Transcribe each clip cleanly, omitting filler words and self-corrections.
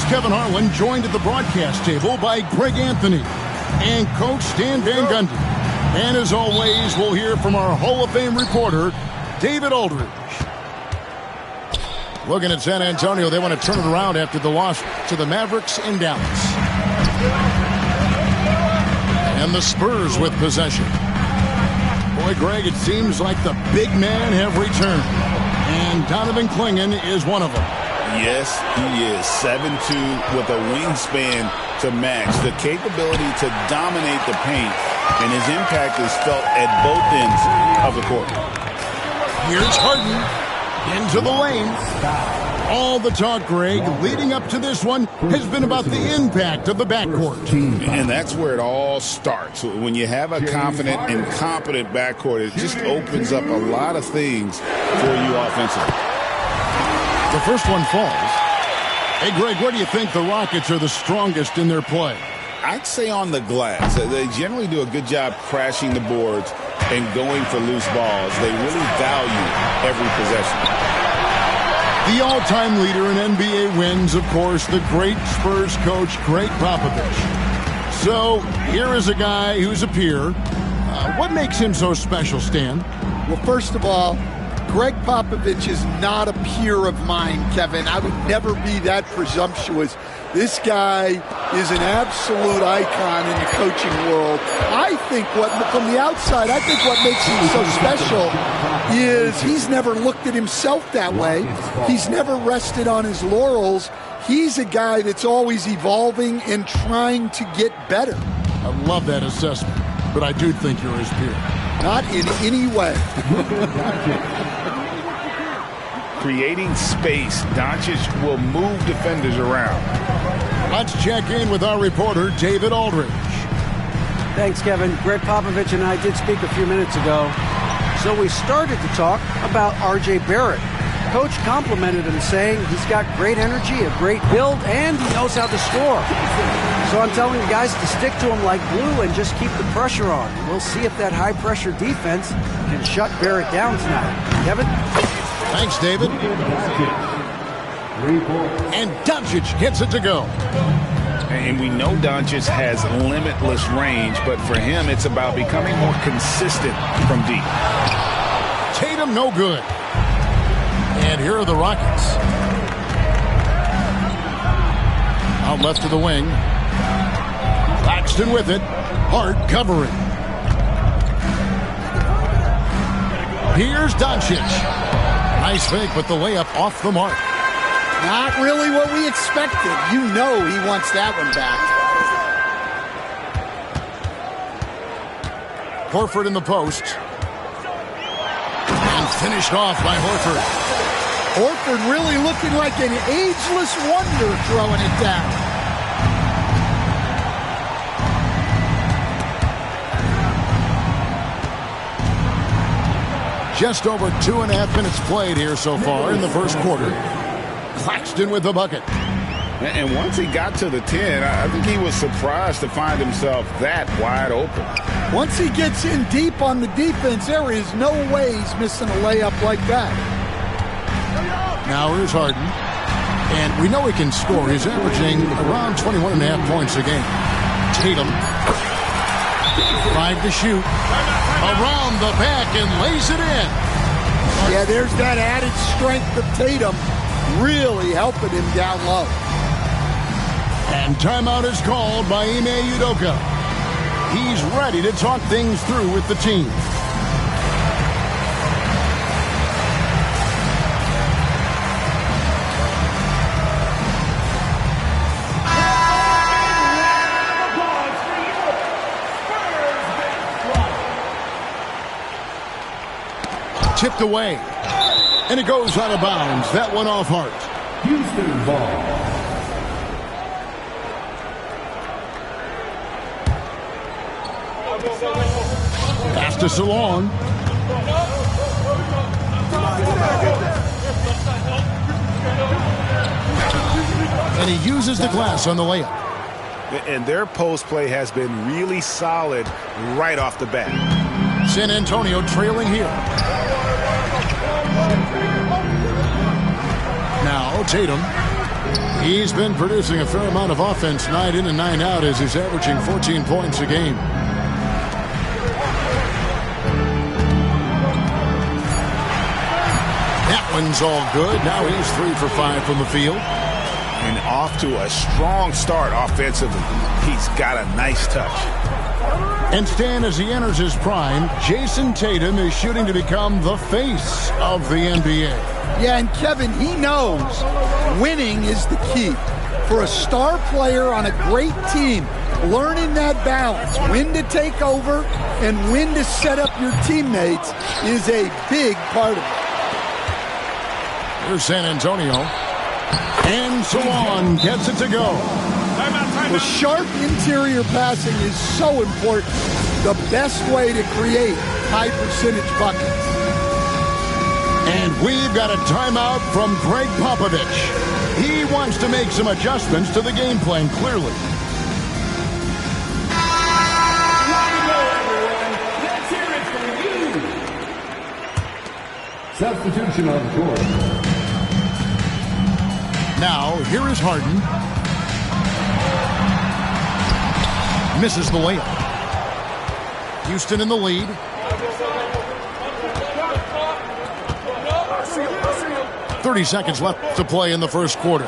Kevin Harlan, joined at the broadcast table by Greg Anthony and Coach Stan Van Gundy. And as always, we'll hear from our Hall of Fame reporter, David Aldridge. Looking at San Antonio, they want to turn it around after the loss to the Mavericks in Dallas. And the Spurs with possession. Boy, Greg, it seems like the big men have returned. And Donovan Clingan is one of them. Yes, he is. 7'2" with a wingspan to match. The capability to dominate the paint, and his impact is felt at both ends of the court. Here's Harden into the lane. All the talk, Greg, leading up to this one has been about the impact of the backcourt. And that's where it all starts. When you have a confident and competent backcourt, it just opens up a lot of things for you offensively. The first one falls. Hey, Greg, where do you think the Rockets are the strongest in their play? I'd say on the glass. They generally do a good job crashing the boards and going for loose balls. They really value every possession. The all-time leader in NBA wins, of course, the great Spurs coach, Greg Popovich. So here is a guy who's a peer. What makes him so special, Stan? Well, first of all, Greg Popovich is not a peer of mine, Kevin. I would never be that presumptuous. This guy is an absolute icon in the coaching world. I think from the outside, I think what makes him so special is he's never looked at himself that way. He's never rested on his laurels. He's a guy that's always evolving and trying to get better. I love that assessment, but I do think you're his peer. Not in any way. Creating space, Doncic will move defenders around. Let's check in with our reporter, David Aldridge. Thanks, Kevin. Greg Popovich and I did speak a few minutes ago. So we started to talk about R.J. Barrett. Coach complimented him, saying he's got great energy, a great build, and he knows how to score. So I'm telling the guys to stick to him like glue and just keep the pressure on. We'll see if that high-pressure defense can shut Barrett down tonight. Kevin? Thanks, David. And Doncic gets it to go. And we know Doncic has limitless range, but for him, it's about becoming more consistent from deep. Tatum, no good. And here are the Rockets. Out left to the wing. Claxton with it. Hart covering. Here's Doncic. Nice fake, but the layup off the mark. Not really what we expected. You know he wants that one back. Horford in the post. And finished off by Horford. Horford really looking like an ageless wonder throwing it down. Just over 2.5 minutes played here so far in the first quarter. Claxton with the bucket. And once he got to the 10, I think he was surprised to find himself that wide open. Once he gets in deep on the defense, there is no way he's missing a layup like that. Now here's Harden. And we know he can score. He's averaging around 21.5 points a game. Tatum. 5 to shoot. Around the back and lays it in. Yeah, there's that added strength of Tatum really helping him down low. And timeout is called by Ime Udoka. He's ready to talk things through with the team. Tipped away. And it goes out of bounds. That one off Hart. Houston ball. Pass to Salon. And he uses the glass on the layup. And their post play has been really solid right off the bat. San Antonio trailing here. Now Tatum. He's been producing a fair amount of offense night in and night out as he's averaging 14 points a game. That one's all good. Now he's 3 for 5 from the field. And off to a strong start offensively. He's got a nice touch. And Stan, as he enters his prime, Jason Tatum is shooting to become the face of the NBA. Yeah, and Kevin, he knows winning is the key. For a star player on a great team, learning that balance, when to take over and when to set up your teammates, is a big part of it. Here's San Antonio. And Salon gets it to go. The sharp interior passing is so important. The best way to create high percentage buckets. And we've got a timeout from Greg Popovich. He wants to make some adjustments to the game plan, clearly. Let's hear it for you. Substitution on the court. Now, here is Harden. Misses the layup. Houston in the lead. .30 seconds left to play in the first quarter.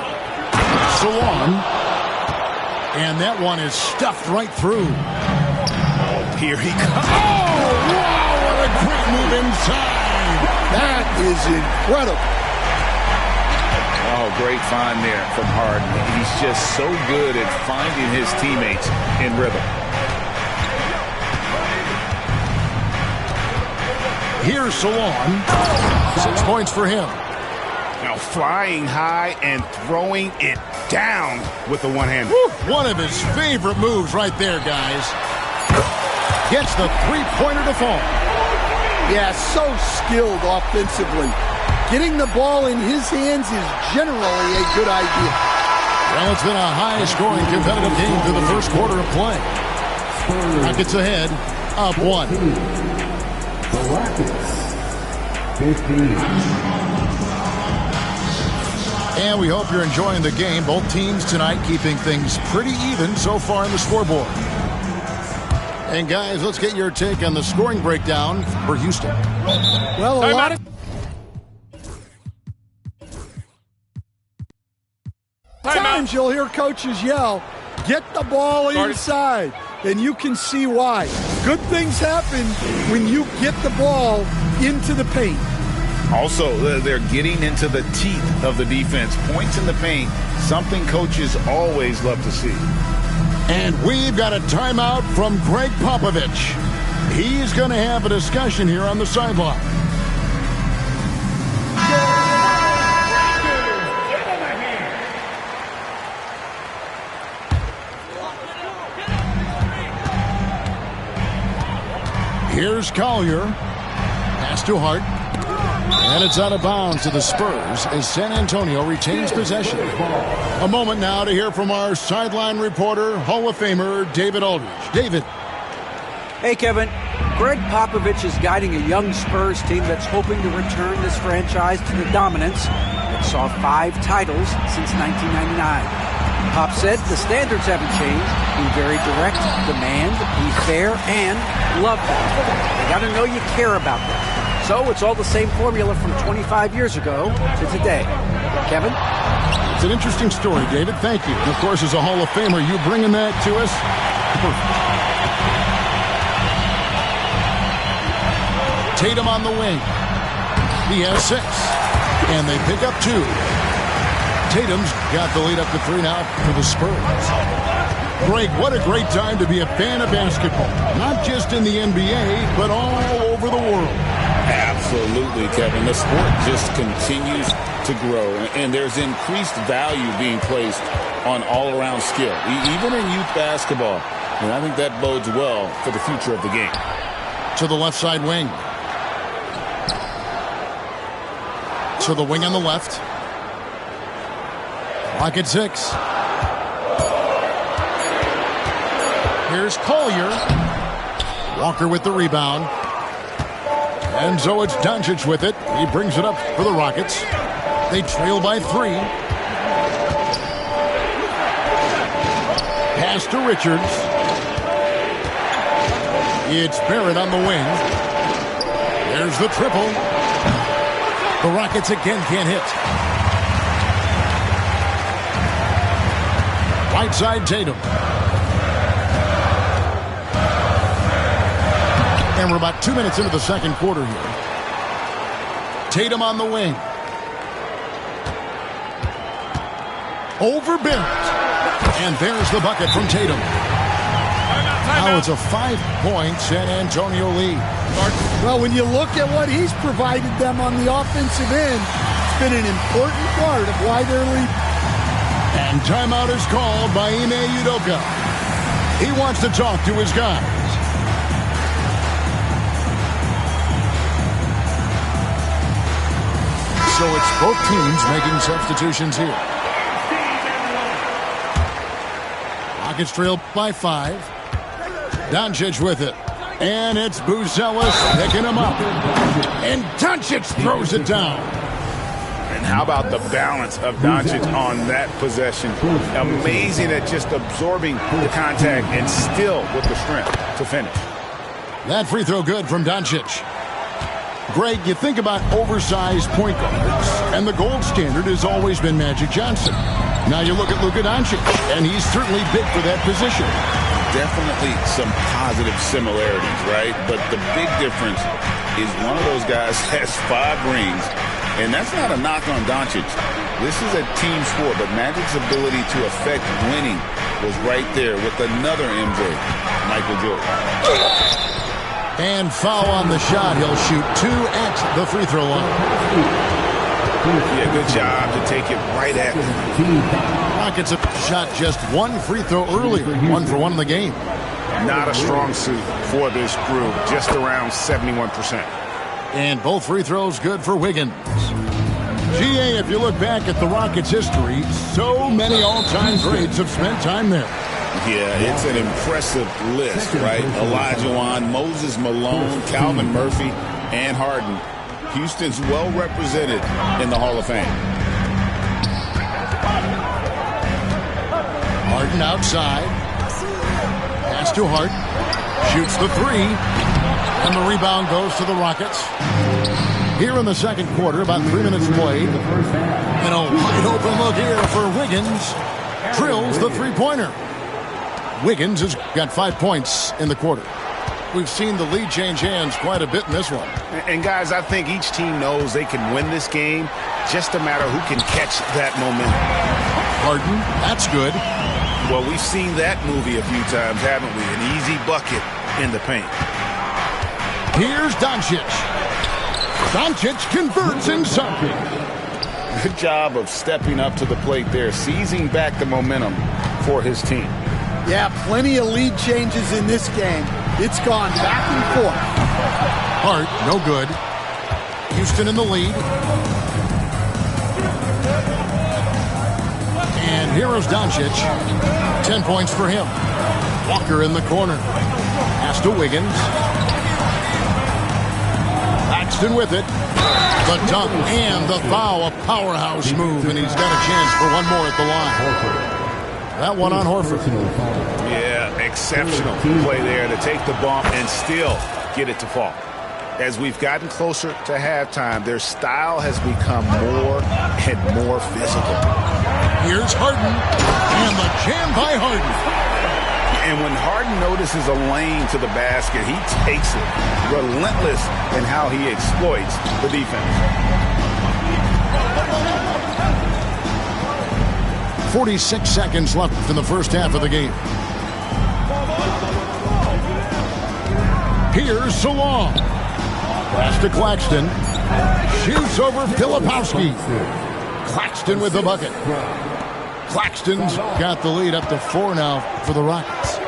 Salon. And that one is stuffed right through. Here he comes. Oh, wow, what a great move inside. That is incredible. Oh, great find there from Harden. He's just so good at finding his teammates in rhythm. Here's Salon. 6 points for him. Now flying high and throwing it down with the one-hander. One of his favorite moves right there, guys. Gets the three-pointer to fall. Yeah, so skilled offensively. Getting the ball in his hands is generally a good idea. Well, it's been a high-scoring competitive game through the first quarter of play. Rockets ahead, up 1. The Rockets, 15. And we hope you're enjoying the game. Both teams tonight keeping things pretty even so far in the scoreboard. And guys, let's get your take on the scoring breakdown for Houston. Well, a lot of times you'll hear coaches yell, "Get the ball inside," and you can see why. Good things happen when you get the ball into the paint. Also, they're getting into the teeth of the defense. Points in the paint, something coaches always love to see. And we've got a timeout from Greg Popovich. He's going to have a discussion here on the sideline. Here's Collier. Pass to Hart. And it's out of bounds to the Spurs as San Antonio retains possession. A moment now to hear from our sideline reporter, Hall of Famer David Aldridge. David. Hey, Kevin. Greg Popovich is guiding a young Spurs team that's hoping to return this franchise to the dominance that saw 5 titles since 1999. Pop said the standards haven't changed. Be very direct, demand, be fair, and love them. They got to know you care about them. So it's all the same formula from 25 years ago to today. Kevin? It's an interesting story, David. Thank you. And of course, as a Hall of Famer, you bringing that to us. Tatum on the wing. He has 6. And they pick up 2. Tatum's got the lead up to 3 now for the Spurs. Greg, what a great time to be a fan of basketball. Not just in the NBA, but all over the world. Absolutely, Kevin. The sport just continues to grow, and there's increased value being placed on all-around skill, even in youth basketball. And I think that bodes well for the future of the game. To the left side wing. To the wing on the left. Clock at 6. Here's Collier. Walker with the rebound. And so it's Doncic with it. He brings it up for the Rockets. They trail by 3. Pass to Richards. It's Barrett on the wing. There's the triple. The Rockets again can't hit. Right side Tatum. And we're about 2 minutes into the second quarter here. Tatum on the wing. Over Barrett. And there's the bucket from Tatum. Now it's a 5-point San Antonio lead. Well, when you look at what he's provided them on the offensive end, it's been an important part of why they're leading. And timeout is called by Ime Udoka. He wants to talk to his guys. So it's both teams making substitutions here. Rockets trail by 5. Doncic with it. And it's Buzelis picking him up. And Doncic throws it down. And how about the balance of Doncic on that possession? Amazing at just absorbing the contact and still with the strength to finish. That free throw good from Doncic. Greg, you think about oversized point guards, and the gold standard has always been Magic Johnson. Now you look at Luka Doncic, and he's certainly big for that position. Definitely some positive similarities, right? But the big difference is one of those guys has 5 rings, and that's not a knock on Doncic. This is a team sport, but Magic's ability to affect winning was right there with another MJ, Michael Jordan. And foul on the shot. He'll shoot 2 at the free throw line. Yeah, good job to take it right at him. Rockets have shot just 1 free throw earlier, 1 for 1 in the game. Not a strong suit for this group, just around 71%. And both free throws good for Wiggins. GA, if you look back at the Rockets' history, so many all-time greats have spent time there. Yeah, it's an impressive list, right? Olajuwon, Moses Malone, Calvin Murphy, and Harden. Houston's well represented in the Hall of Fame. Harden outside. Pass to Hart. Shoots the 3. And the rebound goes to the Rockets. Here in the second quarter, about 3 minutes played. And a wide open look here for Wiggins. Drills the three-pointer. Wiggins has got 5 points in the quarter. We've seen the lead change hands quite a bit in this one. And guys, I think each team knows they can win this game. Just a matter who can catch that momentum. Harden, that's good. Well, we've seen that movie a few times, haven't we? An easy bucket in the paint. Here's Doncic. Doncic converts inside. Good job of stepping up to the plate there, seizing back the momentum for his team. Yeah, plenty of lead changes in this game. It's gone back and forth. Hart, no good. Houston in the lead. And here is Doncic. 10 points for him. Walker in the corner. Pass to Wiggins. Paxton with it. The dunk and the foul. A powerhouse move, and he's got a chance for one more at the line. That one on Horford. Yeah, exceptional play there to take the bump and still get it to fall. As we've gotten closer to halftime, their style has become more and more physical. Here's Harden, and the jam by Harden. And when Harden notices a lane to the basket, he takes it. Relentless in how he exploits the defense. 46 seconds left in the first half of the game. Here's Salong. Pass to Claxton. Shoots over Filipowski. Claxton with the bucket. Claxton's got the lead up to 4 now for the Rockets.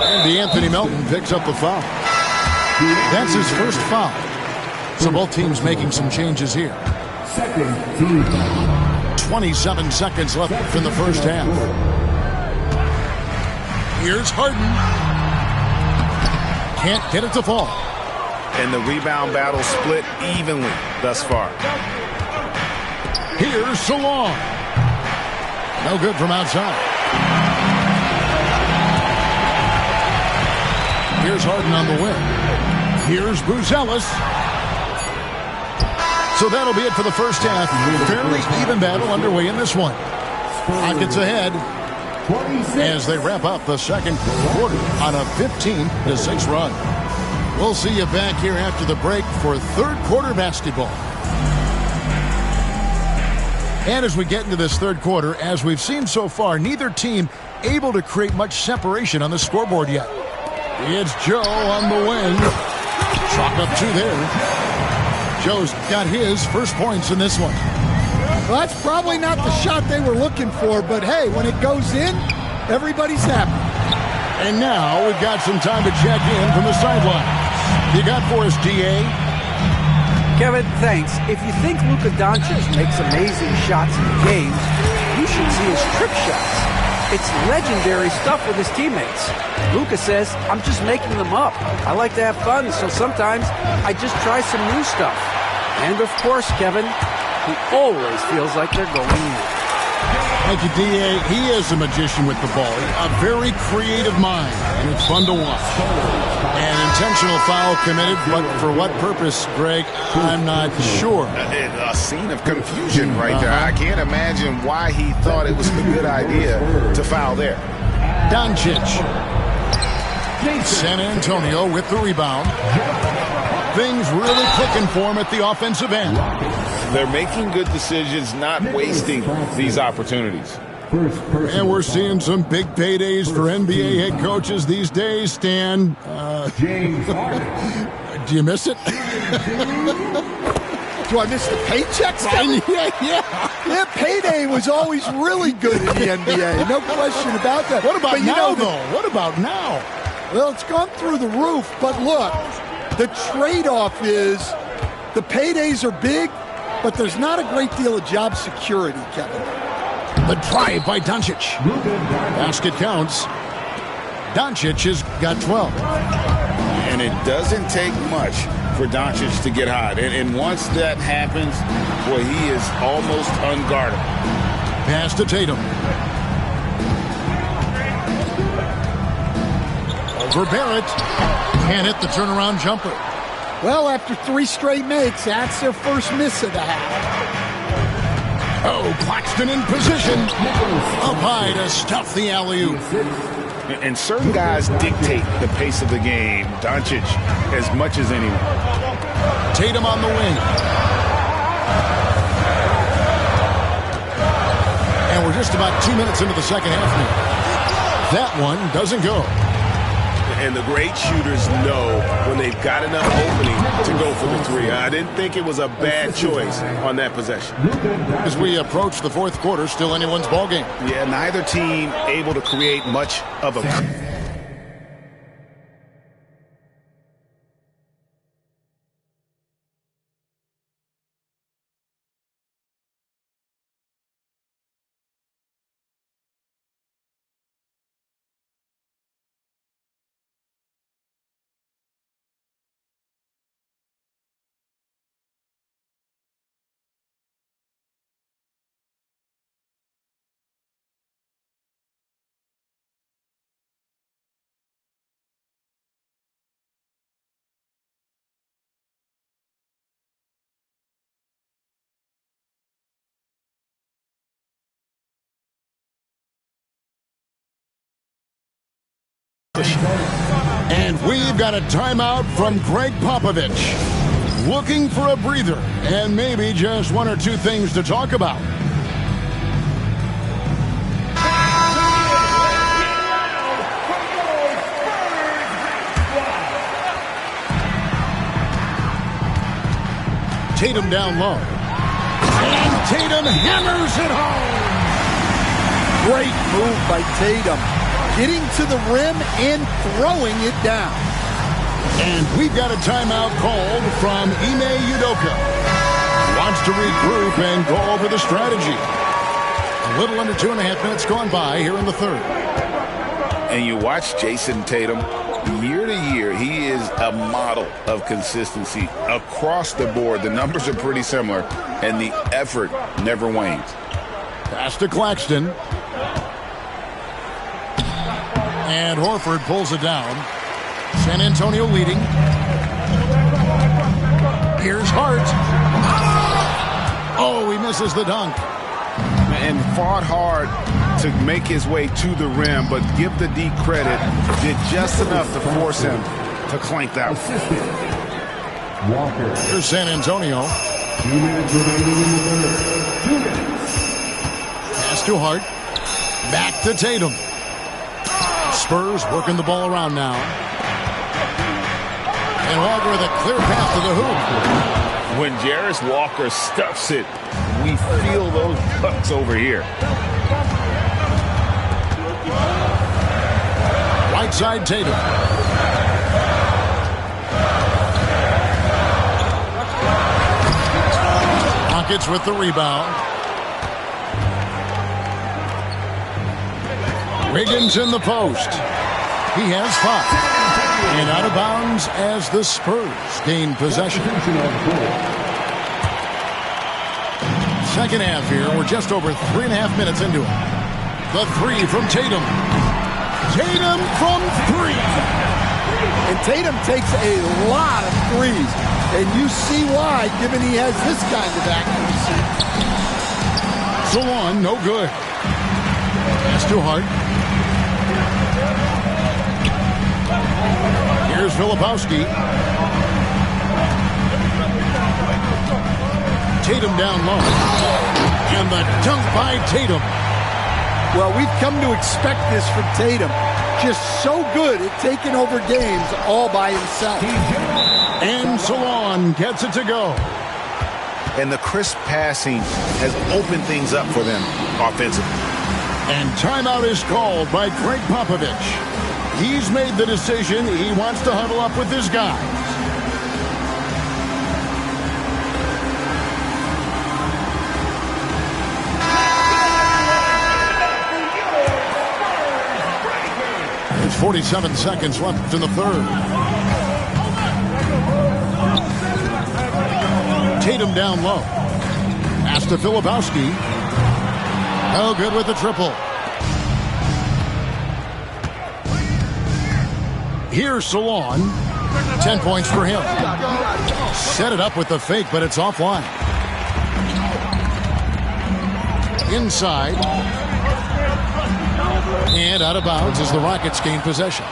And DeAnthony Melton picks up the foul. That's his first foul. So both teams making some changes here. 27 seconds left in the first half. Here's Harden. Can't get it to fall. And the rebound battle split evenly thus far. Here's Salong. No good from outside. Here's Harden on the wing. Here's Buzelis. So that'll be it for the first half. Fairly even battle underway in this one. Rockets ahead as they wrap up the second quarter on a 15-6 run. We'll see you back here after the break for third quarter basketball. And as we get into this third quarter, as we've seen so far, neither team able to create much separation on the scoreboard yet. It's Joe on the wing. Chalk up two there. Joe's got his first points in this one. Well, that's probably not the shot they were looking for, but hey, when it goes in, everybody's happy. And now we've got some time to check in from the sideline. You got for us, D.A.? Kevin, thanks. If you think Luka Doncic makes amazing shots in the games, you should see his trip shots. It's legendary stuff with his teammates. Luka says, I'm just making them up. I like to have fun, so sometimes I just try some new stuff. And of course, Kevin, he always feels like they're going in. Thank you, D.A. He is a magician with the ball. A very creative mind, and it's fun to watch. An intentional foul committed, but for what purpose, Greg, I'm not sure. A scene of confusion right there. I can't imagine why he thought it was a good idea to foul there. Doncic. San Antonio with the rebound. Things really clicking for him at the offensive end. They're making good decisions, not wasting these opportunities. And we're seeing some big paydays for NBA head coaches these days, Stan. Do you miss it? Do I miss the paychecks? Yeah, payday was always really good in the NBA. No question about that. What about now, though? What about now? Well, it's gone through the roof, but look, the trade-off is the paydays are big, but there's not a great deal of job security, Kevin. The drive by Doncic. Basket counts. Doncic has got 12. And it doesn't take much for Doncic to get hot. And once that happens, boy, he is almost unguardable. Pass to Tatum. Over Barrett. Can't hit the turnaround jumper. Well, after 3 straight makes, that's their first miss of the half. Oh, Claxton in position. Up high to stuff the alley-oop. And certain guys dictate the pace of the game. Doncic as much as anyone. Tatum on the wing. And we're just about 2 minutes into the second half now. That one doesn't go. And the great shooters know when they've got enough opening to go for the three. I didn't think it was a bad choice on that possession. As we approach the fourth quarter, still anyone's ballgame. Yeah, neither team able to create much of a... And we've got a timeout from Greg Popovich. Looking for a breather and maybe just one or two things to talk about. Tatum down low. And Tatum hammers it home. Great move by Tatum. Getting to the rim and throwing it down. And we've got a timeout called from Ime Udoka. Wants to regroup and go over the strategy. A little under 2.5 minutes gone by here in the third. And you watch Jason Tatum, year to year, he is a model of consistency across the board. The numbers are pretty similar, and the effort never wanes. Pass to Claxton. And Horford pulls it down. San Antonio leading. Here's Hart. Oh, he misses the dunk. And fought hard to make his way to the rim, but give the D credit, did just enough to force him to clank that one. Assistant. Walker. Here's San Antonio. 2 minutes remaining in the third. 2 minutes. Pass to Hart. Back to Tatum. Spurs working the ball around now. And Walker with a clear path to the hoop. When Jarris Walker stuffs it, we feel those bucks over here. Right side Tatum. Rockets with the rebound. Wiggins in the post. He has 5. And out of bounds as the Spurs gain possession. Second half here. We're just over 3.5 minutes into it. The three from Tatum. Tatum from 3. And Tatum takes a lot of threes. And you see why, given he has this kind of accuracy. So on, no good. Pass to Hart. Here's Filipowski. Tatum down low. And the dunk by Tatum. Well, we've come to expect this from Tatum. Just so good at taking over games all by himself. And Salon gets it to go. And the crisp passing has opened things up for them offensively. And timeout is called by Greg Popovich. He's made the decision. He wants to huddle up with his guys. There's 47 seconds left in the third. Tatum down low. Pass to Filipowski. Oh, good with the triple. Here's Salon. 10 points for him. Set it up with the fake, but it's offline. Inside. And out of bounds as the Rockets gain possession.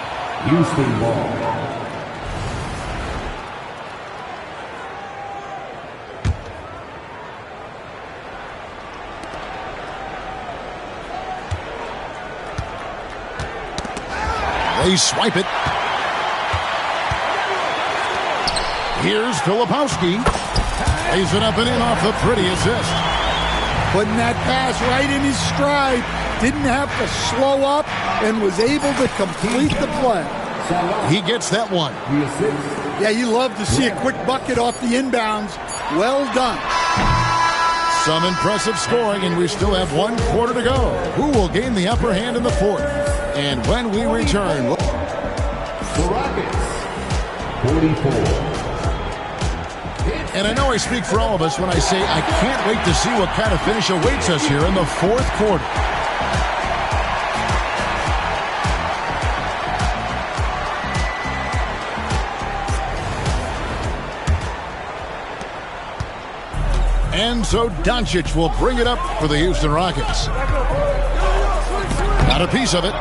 Houston ball. They swipe it. Here's Filipowski. Lays it up and in off the pretty assist. Putting that pass right in his stride. Didn't have to slow up and was able to complete the play. He gets that one. Yeah, you love to see a quick bucket off the inbounds. Well done. Some impressive scoring, and we still have 1 quarter to go. Who will gain the upper hand in the fourth? And when we return... The Rockets, 44. And I know I speak for all of us when I say I can't wait to see what kind of finish awaits us here in the fourth quarter. And so Doncic will bring it up for the Houston Rockets. Got a piece of it.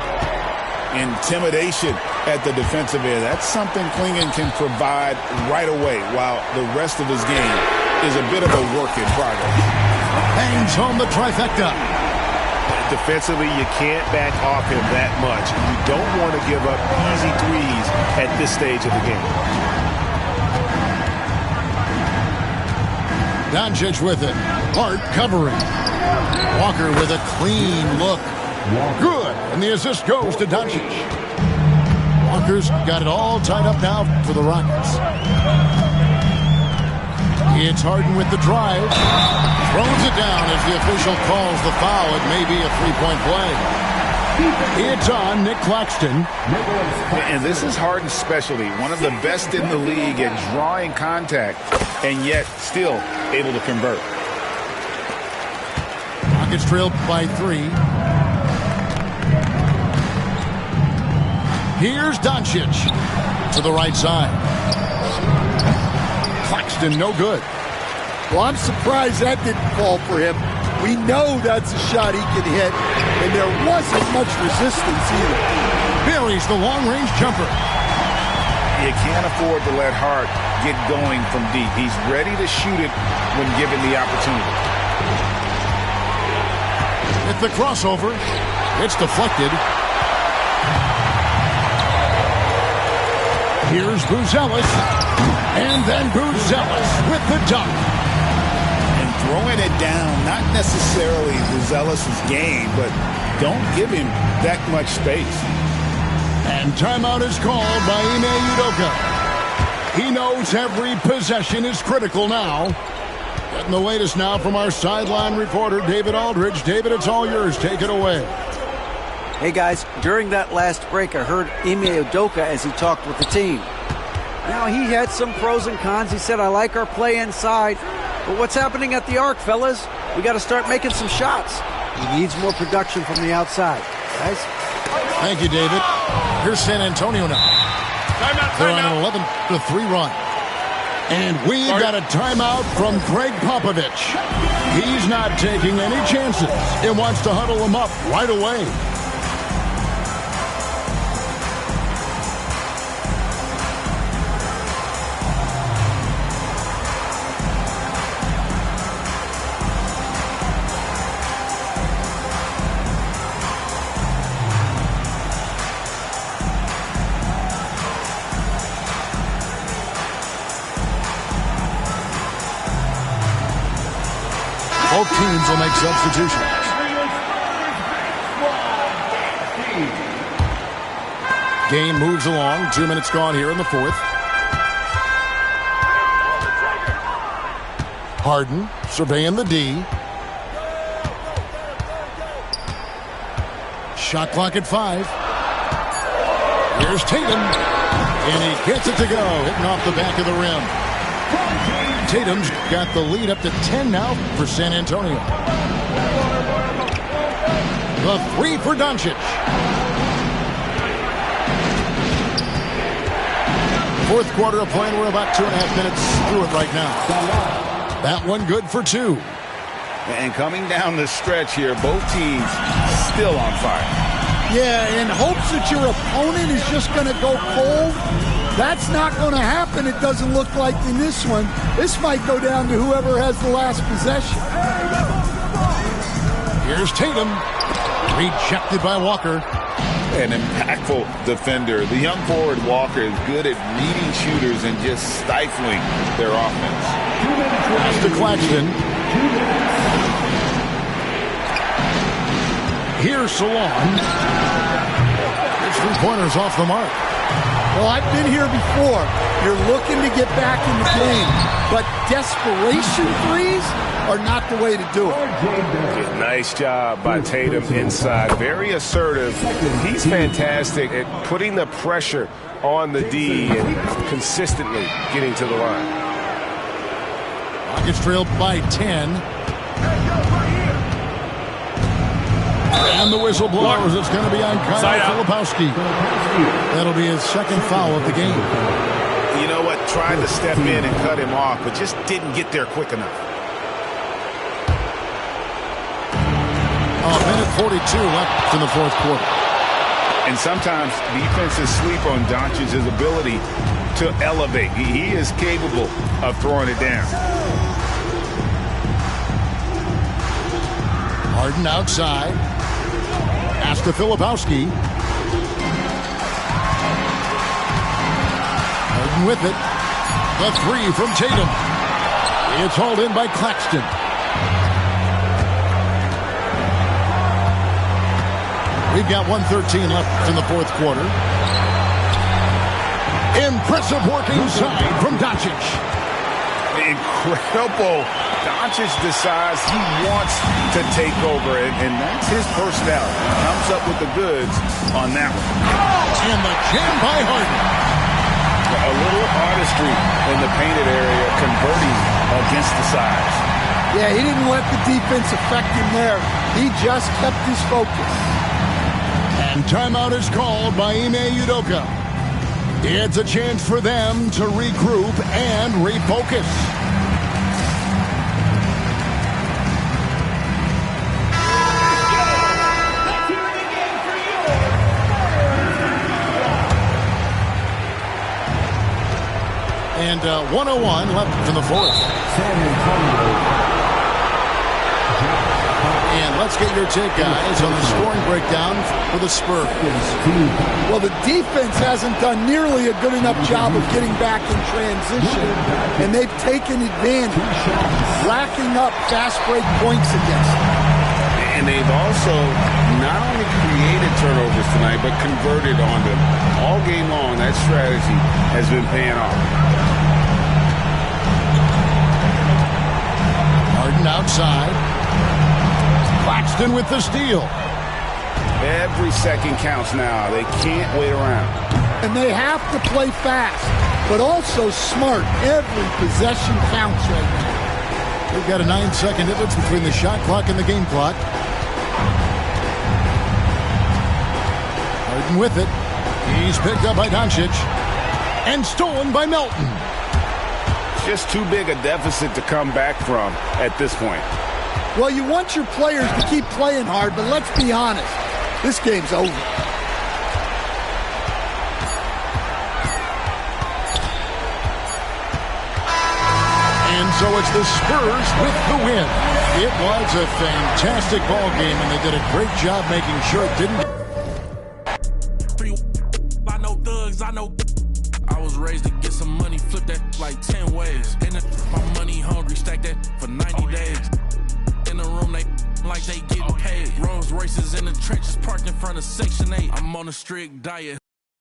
Intimidation at the defensive end. That's something Klingon can provide right away, while the rest of his game is a bit of a work in progress. Bangs home the trifecta. Defensively, you can't back off him that much. You don't want to give up easy threes at this stage of the game. Doncic with it. Hart covering. Walker with a clean look. Good. And the assist goes to Doncic. Walker's got it all tied up now for the Rockets. It's Harden with the drive. Throws it down as the official calls the foul. It may be a three-point play. It's on Nick Claxton. And this is Harden's specialty. One of the best in the league at drawing contact, and yet still able to convert. Rockets trailed by 3. Here's Doncic to the right side. Claxton, no good. Well, I'm surprised that didn't fall for him. We know that's a shot he can hit, and there wasn't much resistance either. Buries the long-range jumper. You can't afford to let Hart get going from deep. He's ready to shoot it when given the opportunity. With the crossover, it's deflected. Here's Buzelis, and then Buzelis with the dunk. And throwing it down, not necessarily Buzelis' game, but don't give him that much space. And timeout is called by Ime Udoka. He knows every possession is critical now. Getting the latest now from our sideline reporter, David Aldridge. David, it's all yours. Take it away. Hey, guys, during that last break, I heard Ime Udoka as he talked with the team. Now, he had some pros and cons. He said, I like our play inside. But what's happening at the arc, fellas? We got to start making some shots. He needs more production from the outside. Guys? Thank you, David. Here's San Antonio now. They're on an 11-3 run. And we've got a timeout from Greg Popovich. He's not taking any chances. He wants to huddle them up right away. Both teams will make substitutions. Game moves along. 2 minutes gone here in the fourth. Harden surveying the D. Shot clock at 5. Here's Tatum. And he gets it to go. Hitting off the back of the rim. Tatum's got the lead up to 10 now for San Antonio. The 3 for Doncic. Fourth quarter of play, and we're about 2.5 minutes through it right now. That one good for 2. And coming down the stretch here, both teams still on fire. Yeah, in hopes that your opponent is just going to go cold. That's not going to happen, it doesn't look like in this one. This might go down to whoever has the last possession. Here's Tatum. Rejected by Walker. An impactful defender. The young forward Walker is good at reading shooters and just stifling their offense. Pass to Claxton. Here's Salon. His three-pointers off the mark. Well, I've been here before. You're looking to get back in the game, but desperation threes are not the way to do it. Nice job by Tatum inside. Very assertive. He's fantastic at putting the pressure on the D and consistently getting to the line. Rockets trailed by 10. And the whistle blows. It's going to be on Kyle Filipowski. That'll be his second foul of the game. You know what? Tried to step in and cut him off, but just didn't get there quick enough. A minute 42 left in the fourth quarter. And sometimes defenses sleep on Doncic's ability to elevate. He is capable of throwing it down. Harden outside. Pass to Filipowski. Harden with it. The 3 from Tatum. It's hauled in by Claxton. We've got 1:13 left in the fourth quarter. Impressive work inside from Doncic. Incredible. Doncic decides he wants to take over, and that's his personality. He comes up with the goods on that one. And the jam by Harden. A little artistry in the painted area, converting against the sides. Yeah, he didn't let the defense affect him there. He just kept his focus. And timeout is called by Ime Udoka. It's a chance for them to regroup and refocus. And 1:01 left in the fourth. And let's get your take, guys, on the scoring breakdown for the Spurs. Well, the defense hasn't done nearly a good enough job of getting back in transition, and they've taken advantage, racking up fast break points against them. And they've also not only created turnovers tonight, but converted on them. All game long, that strategy has been paying off. Harden outside. Claxton with the steal. Every second counts now. They can't wait around. And they have to play fast, but also smart. Every possession counts right now. We've got a 9-second difference between the shot clock and the game clock. Harden with it. He's picked up by Doncic. And stolen by Melton. Just too big a deficit to come back from at this point. Well, you want your players to keep playing hard, but let's be honest. This game's over. And so it's the Spurs with the win. It was a fantastic ball game, and they did a great job making sure it didn't. I know thugs, I know. I was raised to get some money, flip that like 10 ways. And my money hungry, stack that for 90 days. In the room, they like they getting paid. Rolls Royces in the trenches, parked in front of Section 8. I'm on a strict diet.